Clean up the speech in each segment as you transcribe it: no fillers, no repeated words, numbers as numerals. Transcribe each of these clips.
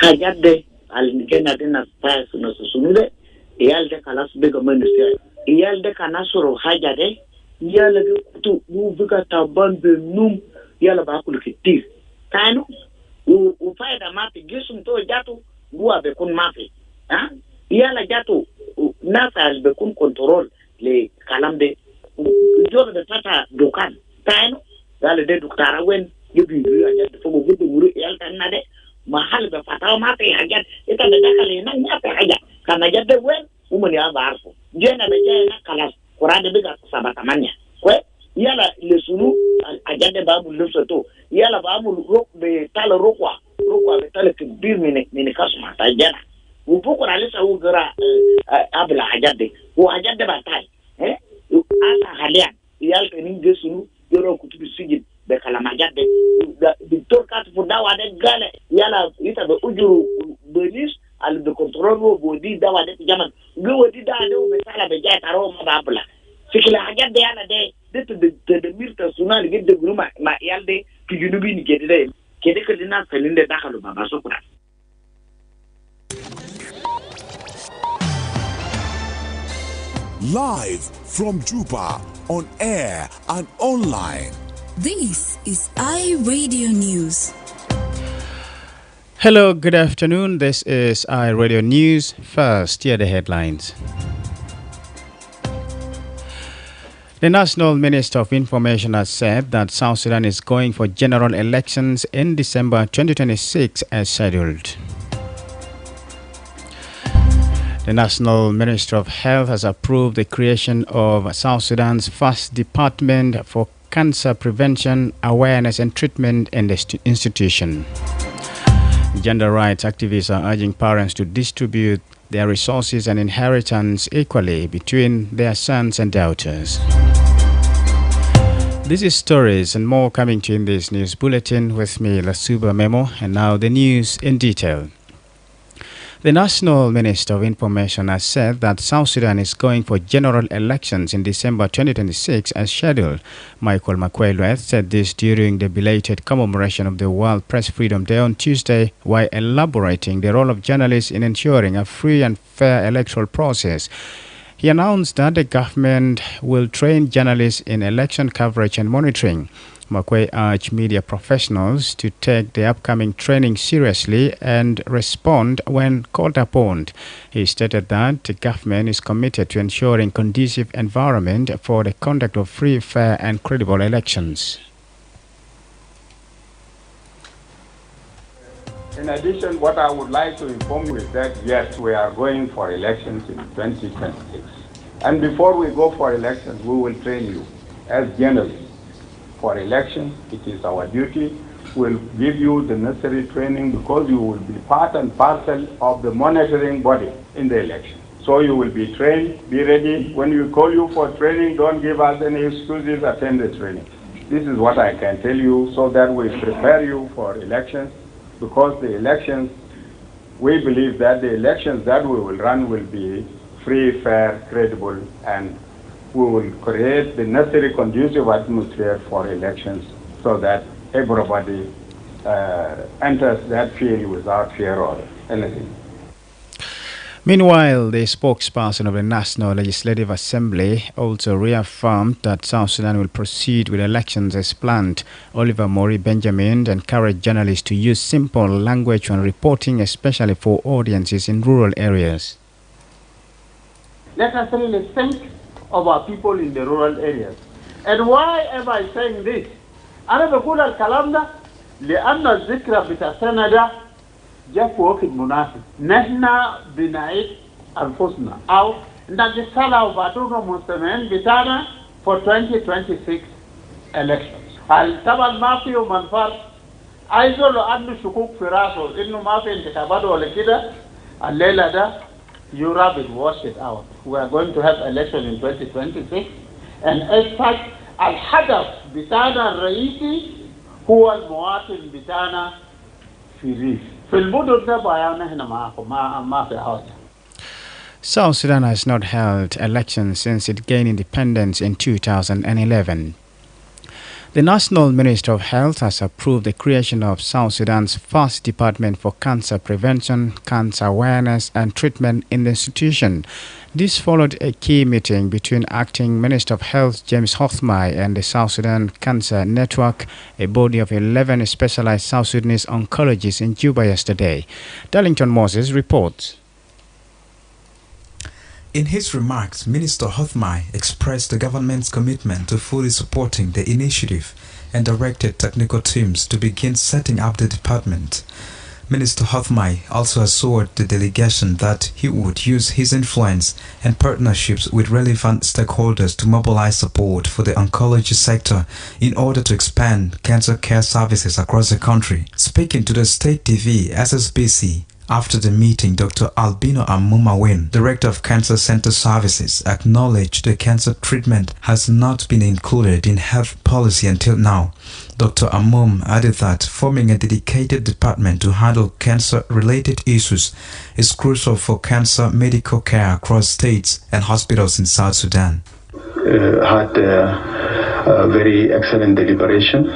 hajade alingena tena pasi na susunule iyalde kala sbega menisia iyalde kana soro hajade yala tu buvuka tabande num yala ba kulkitir kanu u faida mapi gisum to jatu bua be kun mapi ha yala jatu nasa be kun control le kalamde jobe de tata dokan kanu yala de doktara wen yebi ya fogo gudu muru yalta nade mahal be fatawa mapi hajat ita de dakale nan ya pe haja kana jadde wen umani abarfo jena be jena kala qur'an de biga sabatamanya kwe yala le sunu ajade babu lufsato yala babu rok be tala rokwa be tala kibir mini kasma tajana upuko alisa ugara abla ajade o ajade batai asa halian yala teninge sunu yoro kutubi sijid be kala majade diktor kat fudawa de gale yala ita be ujuru benis al be control bodi dawa de jaman gowodi da de be sala be jata ro ma babla sikila hajade yala de de mirta sunal gidde guruma ma yalde ki junubi ni gede kede ko dina felinde dakalu baba sokura. Live from Juba, on air and online. This is iRadio News. Hello, good afternoon. This is iRadio News. First, here are the headlines. The National Minister of Information has said that South Sudan is going for general elections in December 2026 as scheduled. The National Minister of Health has approved the creation of South Sudan's first Department for Cancer Prevention, Awareness and Treatment in the institution. Gender rights activists are urging parents to distribute their resources and inheritance equally between their sons and daughters. This is stories and more coming to you in this news bulletin with me, Lasuba Memo, and now the news in detail. The National Minister of Information has said that South Sudan is going for general elections in December 2026 as scheduled. Michael McQuaid said this during the belated commemoration of the World Press Freedom Day on Tuesday, while elaborating the role of journalists in ensuring a free and fair electoral process. He announced that the government will train journalists in election coverage and monitoring. McQuaid urged media professionals to take the upcoming training seriously and respond when called upon. He stated that the government is committed to ensuring conducive environment for the conduct of free, fair and credible elections. In addition, what I would like to inform you is that, yes, we are going for elections in 2026. And before we go for elections, we will train you as journalists. For elections, it is our duty. We'll give you the necessary training because you will be part and parcel of the monitoring body in the election. So you will be trained, be ready. When we call you for training, don't give us any excuses, attend the training. This is what I can tell you so that we prepare you for elections, because the elections, we believe that the elections that we will run will be free, fair, credible, and we will create the necessary conducive atmosphere for elections so that everybody enters that field without fear or anything. Meanwhile, the spokesperson of the National Legislative Assembly also reaffirmed that South Sudan will proceed with elections as planned. Oliver Mori Benjamin encouraged journalists to use simple language when reporting, especially for audiences in rural areas. Let us really think of our people in the rural areas. And why am I saying this? أنا بقول الكلام ده لأن الذكرى بتاع السنة ده جاء في وقت مناسب. نحن بنعيد أنفسنا أو نجسلا وبعدين مستمعين بتاعنا for 2026 elections. هل طبعا ما فيه منفر عايزه لو عنده شكوك في راسه إنه ما في انتخابات ولا كده الليلة ده you rub it, wash it out. We are going to have election in 2026, and as such, الهدف بتاعنا الرئيسي هو المواطن بتاعنا في الريف. في المدن ده بيانا هنا ما في حاجة. South Sudan has not held elections since it gained independence in 2011. The National Minister of Health has approved the creation of South Sudan's first Department for Cancer Prevention, Cancer Awareness and Treatment in the institution. This followed a key meeting between Acting Minister of Health James Hothmai and the South Sudan Cancer Network, a body of 11 specialized South Sudanese oncologists in Juba yesterday. Darlington Moses reports. In his remarks, Minister Hothmai expressed the government's commitment to fully supporting the initiative and directed technical teams to begin setting up the department. Minister Hothmai also assured the delegation that he would use his influence and partnerships with relevant stakeholders to mobilize support for the oncology sector in order to expand cancer care services across the country. Speaking to the State TV SSBC, after the meeting, Dr. Albino Amumawin, Director of Cancer Center Services, acknowledged the cancer treatment has not been included in health policy until now. Dr. Amum added that forming a dedicated department to handle cancer-related issues is crucial for cancer medical care across states and hospitals in South Sudan. Had a very excellent deliberation.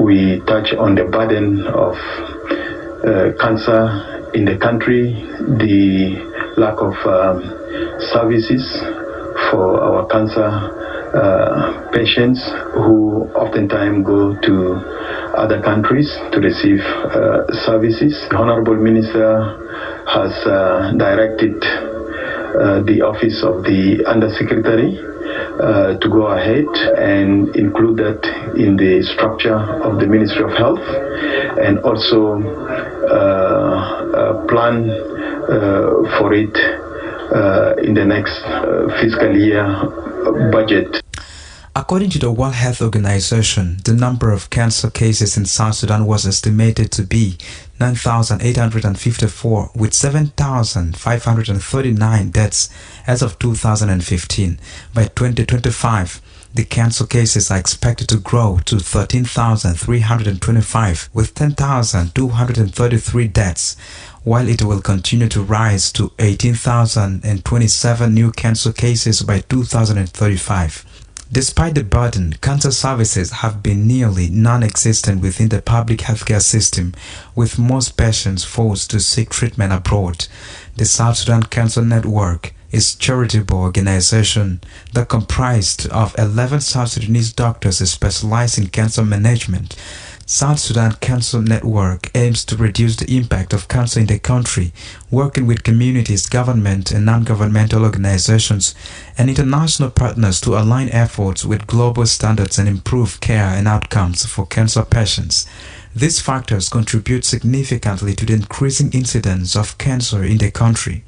We touched on the burden of cancer in the country, the lack of services for our cancer patients who oftentimes go to other countries to receive services. The Honorable Minister has directed the Office of the Undersecretary to go ahead and include that in the structure of the Ministry of Health, and also plan for it in the next fiscal year budget. According to the World Health Organization, the number of cancer cases in South Sudan was estimated to be 9,854, with 7,539 deaths as of 2015. By 2025, the cancer cases are expected to grow to 13,325, with 10,233 deaths, while it will continue to rise to 18,027 new cancer cases by 2035. Despite the burden, cancer services have been nearly non-existent within the public healthcare system, with most patients forced to seek treatment abroad. The South Sudan Cancer Network is a charitable organization that comprised of 11 South Sudanese doctors specialized in cancer management. South Sudan Cancer Network aims to reduce the impact of cancer in the country, working with communities, government and non-governmental organizations and international partners to align efforts with global standards and improve care and outcomes for cancer patients. These factors contribute significantly to the increasing incidence of cancer in the country.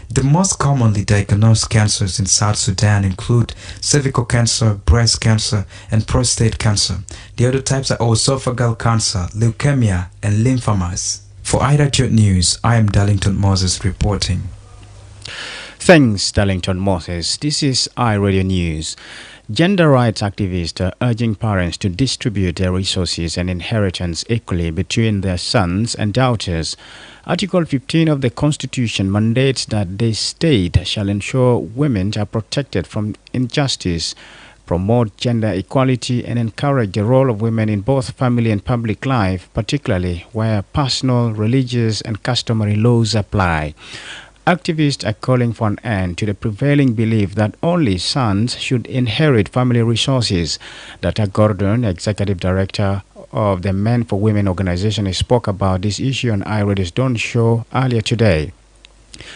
The most commonly diagnosed cancers in South Sudan include cervical cancer, breast cancer, and prostate cancer. The other types are esophageal cancer, leukemia, and lymphomas. For iRadio News, I am Darlington Moses reporting. Thanks, Darlington Moses. This is iRadio News. Gender rights activists are urging parents to distribute their resources and inheritance equally between their sons and daughters. Article 15 of the Constitution mandates that the state shall ensure women are protected from injustice, promote gender equality, and encourage the role of women in both family and public life, particularly where personal, religious, and customary laws apply. Activists are calling for an end to the prevailing belief that only sons should inherit family resources. Dr. Gordon, Executive Director of the Men for Women organization, spoke about this issue on iRadio's Dawn Show earlier today.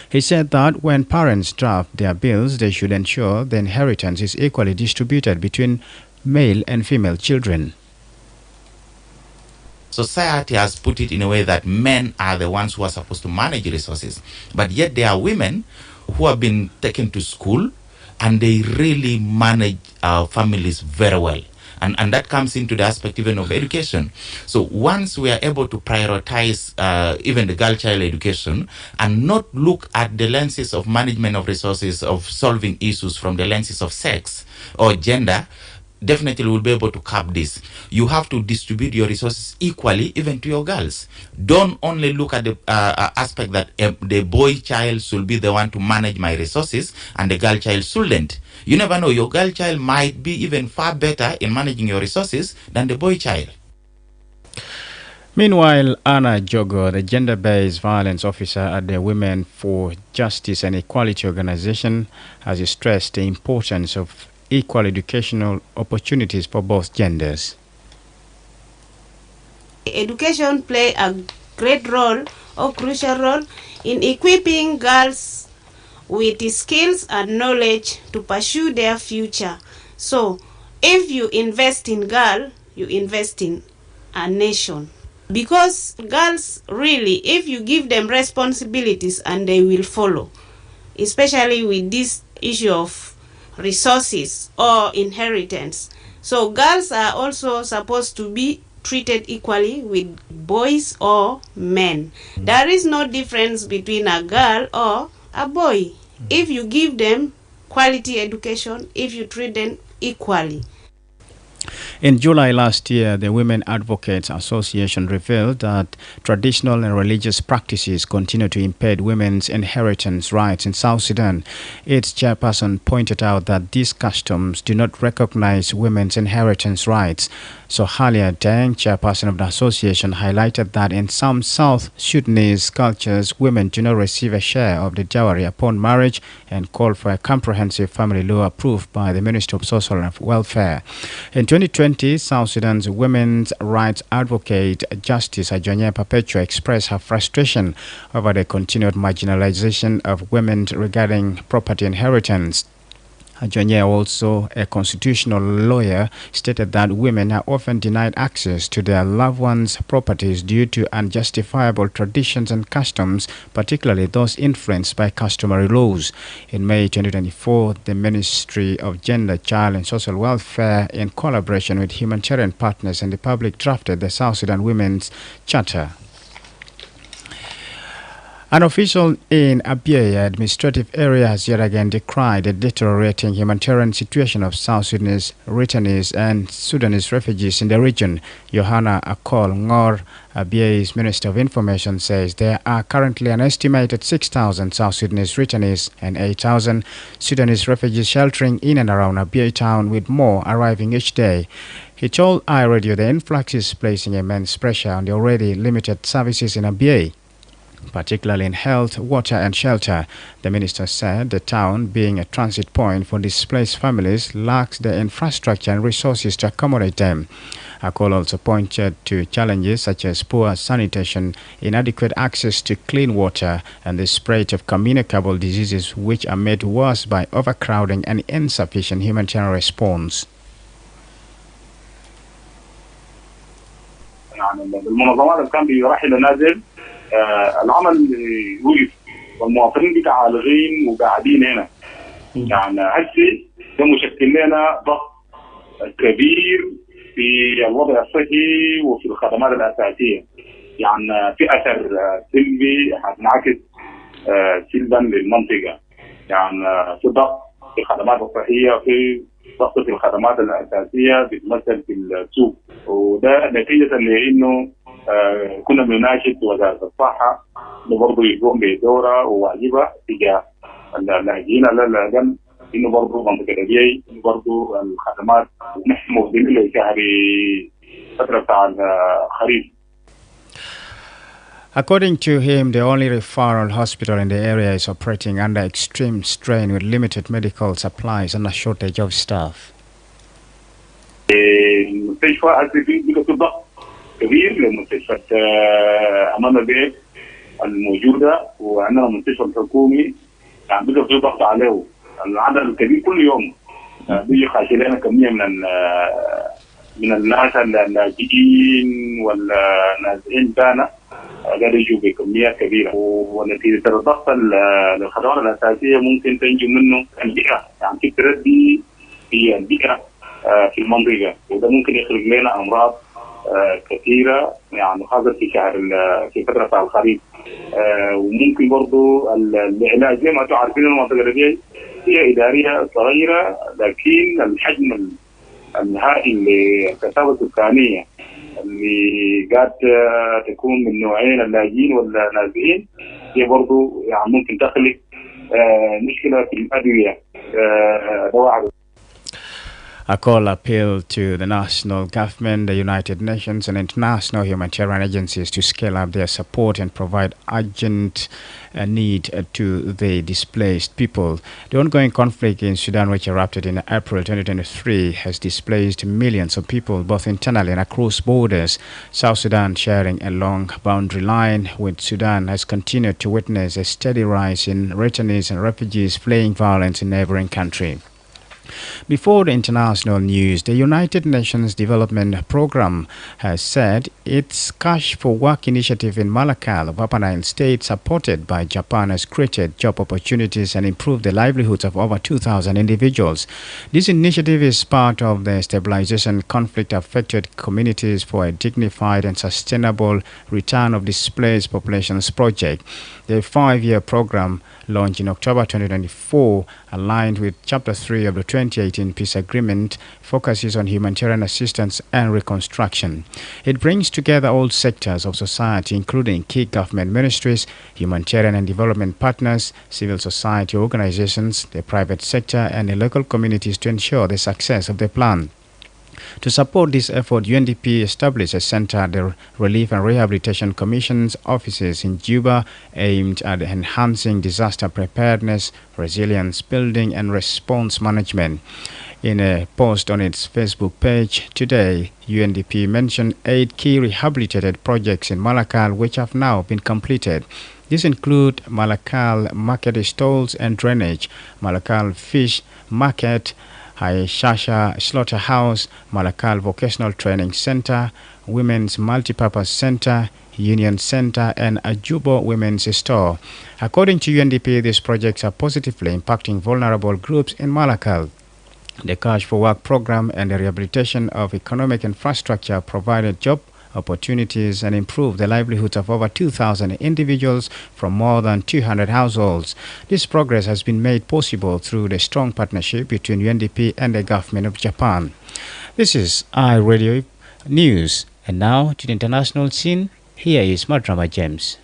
He said that when parents draft their bills, they should ensure the inheritance is equally distributed between male and female children. Society has put it in a way that men are the ones who are supposed to manage resources, but yet there are women who have been taken to school and they really manage our families very well. And that comes into the aspect even of education. So once we are able to prioritize even the girl child education and not look at the lenses of management of resources, of solving issues from the lenses of sex or gender, definitely will be able to curb this. You have to distribute your resources equally, even to your girls. Don't only look at the aspect that the boy child should be the one to manage my resources and the girl child shouldn't. You never know, your girl child might be even far better in managing your resources than the boy child. Meanwhile, Anna Jaggo, the gender-based violence officer at the Women for Justice and Equality organization, has stressed the importance of equal educational opportunities for both genders. Education plays a great role or crucial role in equipping girls with the skills and knowledge to pursue their future. So, if you invest in girls, you invest in a nation. Because girls really, if you give them responsibilities and they will follow, especially with this issue of resources or inheritance. So girls are also supposed to be treated equally with boys or men. There is no difference between a girl or a boy. If you give them quality education, if you treat them equally. In July last year, the Women Advocates Association revealed that traditional and religious practices continue to impede women's inheritance rights in South Sudan. Its chairperson pointed out that these customs do not recognize women's inheritance rights. So Halia Deng, chairperson of the association, highlighted that in some South Sudanese cultures, women do not receive a share of the dowry upon marriage, and called for a comprehensive family law approved by the Ministry of Social and Welfare. In 2020, South Sudan's women's rights advocate Justice Ajonye Perpetua expressed her frustration over the continued marginalization of women regarding property inheritance. Ajonye, also a constitutional lawyer, stated that women are often denied access to their loved ones' properties due to unjustifiable traditions and customs, particularly those influenced by customary laws. In May 2024, the Ministry of Gender, Child and Social Welfare, in collaboration with humanitarian partners and the public, drafted the South Sudan Women's Charter. An official in Abyei administrative area has yet again decried the deteriorating humanitarian situation of South Sudanese returnees and Sudanese refugees in the region. Johanna Akol Ngor, Abyei's Minister of Information, says there are currently an estimated 6,000 South Sudanese returnees and 8,000 Sudanese refugees sheltering in and around Abyei town, with more arriving each day. He told iRadio the influx is placing immense pressure on the already limited services in Abyei, particularly in health, water and shelter. The minister said the town, being a transit point for displaced families, lacks the infrastructure and resources to accommodate them. Akol also pointed to challenges such as poor sanitation, inadequate access to clean water, and the spread of communicable diseases, which are made worse by overcrowding and insufficient humanitarian response. العمل وقف والمواطنين عالغين وقاعدين هنا. يعني هسه ده مشكل لنا ضغط كبير في الوضع الصحي وفي الخدمات الأساسية. يعني في أثر سلبي هتنعكس سلبا للمنطقة. يعني في ضغط في الخدمات الصحية، في ضغط في الخدمات الأساسية بتمثل في السوق، وده نتيجة لأنه كنا بنناشد وزارة الصحة إنه برضه يقوم بدورة وواجبة تجاه اللاجئين على الأقل، إنه برضه منطقة أبيي إنه برضه الخدمات نحن موجودين لشهر فترة بتاع الخريف. According to him, the only referral hospital in the area is operating under extreme strain with limited medical supplies and a shortage of staff. المستشفى هسه في ضغط كبير لمستشفى أمام البيت الموجودة، وعندنا المستشفى الحكومي يعني بيبقى في ضغط عليه. العدد الكبير كل يوم بيجي خاشي لنا كمية من الناس اللاجئين والنازحين كان قاعد يجوا بكميات كبيرة، ونتيجة الضغط للخدمات الأساسية ممكن تنجو منه البيئة، يعني في تردي في البيئة في المنطقة، وده ممكن يخلق لنا أمراض كثيرة، يعني خاصة في فترة الخريف. وممكن برضو العلاج زي ما انتم عارفين المنطقة دي هي إدارية صغيرة، لكن الحجم الهائل للكثافة السكانية اللي قاعد تكون من نوعين اللاجئين والنازحين هي برضو يعني ممكن تخلق مشكلة في الأدوية ده واحد. A call appeal to the national government, the United Nations, and international humanitarian agencies to scale up their support and provide urgent need to the displaced people. The ongoing conflict in Sudan, which erupted in April 2023, has displaced millions of people, both internally and across borders. South Sudan, sharing a long boundary line with Sudan, has continued to witness a steady rise in returnees and refugees fleeing violence in neighboring country. Before the international news, the United Nations Development Programme has said its Cash for Work initiative in Malakal, Upper Nile State, supported by Japan, has created job opportunities and improved the livelihoods of over 2,000 individuals. This initiative is part of the Stabilization Conflict-Affected Communities for a Dignified and Sustainable Return of Displaced Populations project. The 5-year program, launched in October 2024, aligned with Chapter 3 of the 2018 Peace Agreement, focuses on humanitarian assistance and reconstruction. It brings together all sectors of society, including key government ministries, humanitarian and development partners, civil society organizations, the private sector, and the local communities to ensure the success of the plan. To support this effort, UNDP established a center at the Relief and Rehabilitation Commission's offices in Juba aimed at enhancing disaster preparedness, resilience building, and response management. In a post on its Facebook page today, UNDP mentioned 8 key rehabilitated projects in Malakal which have now been completed. These include Malakal Market Stalls and Drainage, Malakal Fish Market, Shasha Slaughterhouse, Malakal Vocational Training Center, Women's Multipurpose Center, Union Center, and Ajubo Women's Store. According to UNDP, these projects are positively impacting vulnerable groups in Malakal. The Cash for Work program and the rehabilitation of economic infrastructure provided job opportunities and improved the livelihoods of over 2,000 individuals from more than 200 households. This progress has been made possible through the strong partnership between UNDP and the government of Japan. This is iRadio News. And now to the international scene, here is Madrama James.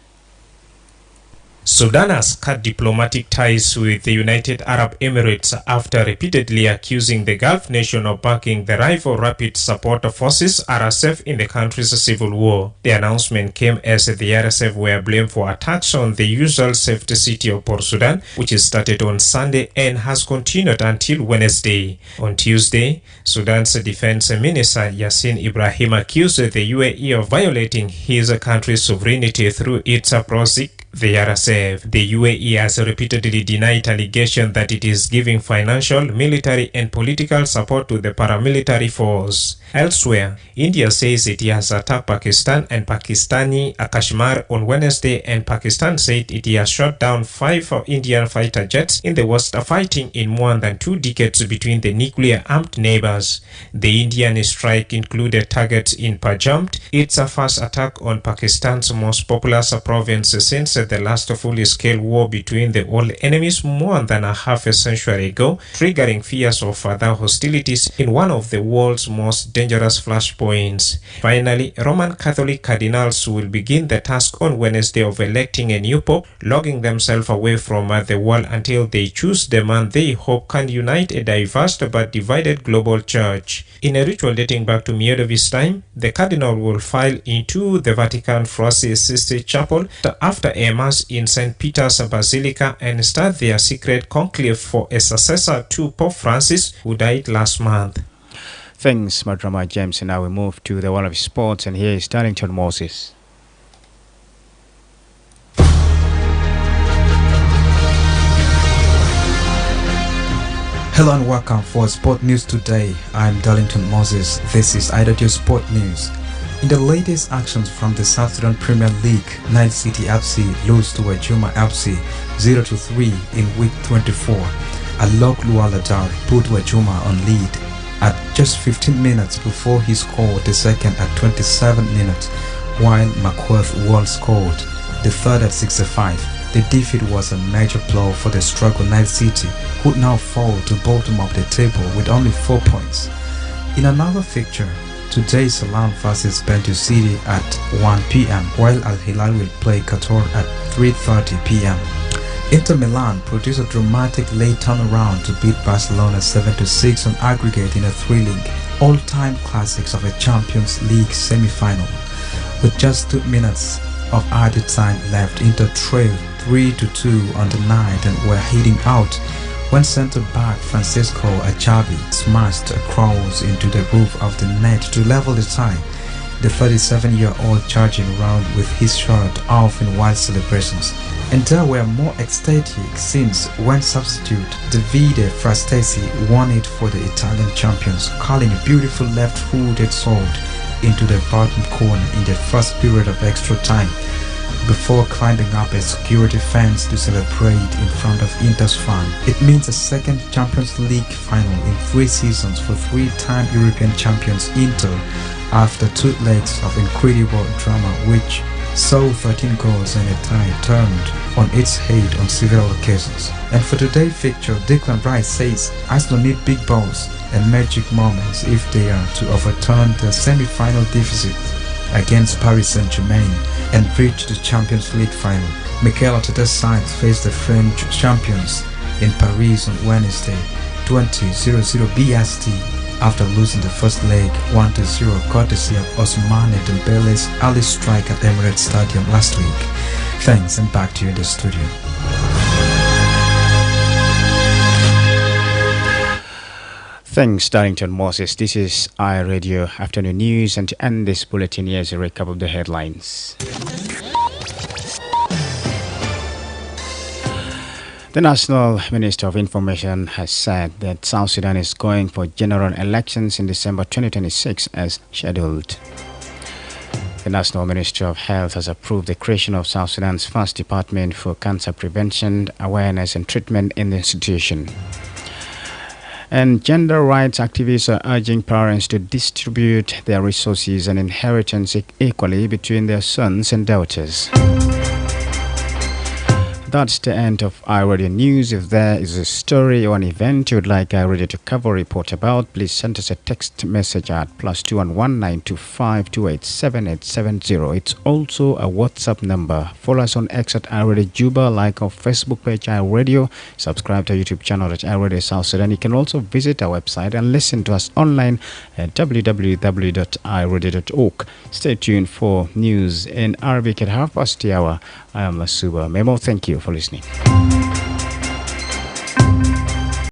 Sudan has cut diplomatic ties with the United Arab Emirates after repeatedly accusing the Gulf nation of backing the rival Rapid Support Forces RSF in the country's civil war. The announcement came as the RSF were blamed for attacks on the usual safety city of Port Sudan, which started on Sunday and has continued until Wednesday. On Tuesday, Sudan's Defense Minister Yassin Ibrahim accused the UAE of violating his country's sovereignty through its proxy, the RSF. The UAE has repeatedly denied allegations that it is giving financial, military and political support to the paramilitary force. Elsewhere, India says it has attacked Pakistan and Pakistani Kashmir on Wednesday, and Pakistan said it has shot down 5 Indian fighter jets in the worst fighting in more than 2 decades between the nuclear-armed neighbors. The Indian strike included targets in Punjab, its first attack on Pakistan's most populous province since the last full-scale war between the old enemies more than a half a century ago, triggering fears of further hostilities in one of the world's most dangerous flashpoints. Finally, Roman Catholic cardinals will begin the task on Wednesday of electing a new pope, logging themselves away from the world until they choose the man they hope can unite a diverse but divided global church. In a ritual dating back to Miodovi's time, the cardinal will file into the Vatican Francis Assisi Chapel after a mass in St. Peter's Basilica and start their secret conclave for a successor to Pope Francis, who died last month. Thanks, Madrama James. And now we move to the world of sports, and here is Darlington Moses. Hello and welcome for Sport News Today. I'm Darlington Moses. This is iRadio Sport News. In the latest actions from the South Sudan Premier League, Nile City FC lose to Ajuma FC 0-3 in week 24. Alok Lualadar put Ajuma on lead at just 15 minutes before he scored the second at 27 minutes, while Mackworth Wall scored the third at 65. The defeat was a major blow for the struggle Nile City, who now fall to bottom of the table with only 4 points. In another fixture, today Salam faces Bantu City at 1 p.m. while Al Hilal will play Qatar at 3:30 p.m. Inter Milan produced a dramatic late turnaround to beat Barcelona 7-6 on aggregate in a thrilling all-time classics of a Champions League semi-final. With just 2 minutes of added time left, Inter trailed 3-2 on the night and were heading out when centre-back Francisco Achabi smashed a cross into the roof of the net to level the tie. The 37-year-old charging around with his shirt off in wild celebrations. And there were more ecstatic scenes when substitute Davide Frastesi won it for the Italian champions, calling a beautiful left-footed sword into the bottom corner in the first period of extra time, before climbing up a security fence to celebrate in front of Inter's fan. It means a second Champions League final in 3 seasons for 3-time European champions Inter, after 2 legs of incredible drama which saw 13 goals and a tie turned on its head on several occasions. And for today's fixture, Declan Rice says Arsenal need big balls and magic moments if they are to overturn the semi-final deficit against Paris Saint-Germain and reach the Champions League final. Mikel Arteta's side face the French champions in Paris on Wednesday, 20:00 BST, after losing the first leg 1-0 courtesy of Ousmane Dembele's early strike at Emirates Stadium last week. Thanks, and back to you in the studio. Thanks, Darrington Moses. This is iRadio Afternoon News, and to end this bulletin, here's a recap of the headlines. The National Minister of Information has said that South Sudan is going for general elections in December 2026 as scheduled. The National Ministry of Health has approved the creation of South Sudan's first Department for Cancer Prevention, Awareness and Treatment in the institution. And gender rights activists are urging parents to distribute their resources and inheritance equally between their sons and daughters. That's the end of iRadio News. If there is a story or an event you would like iRadio to cover or report about, please send us a text message at +211 925 287 870. It's also a WhatsApp number. Follow us on X at iRadio Juba, like our Facebook page iRadio, subscribe to our YouTube channel at iRadio South Sudan. You can also visit our website and listen to us online at www.iradio.org. Stay tuned for news in Arabic at 1:30. I am Lasuba. Memo, thank you for listening.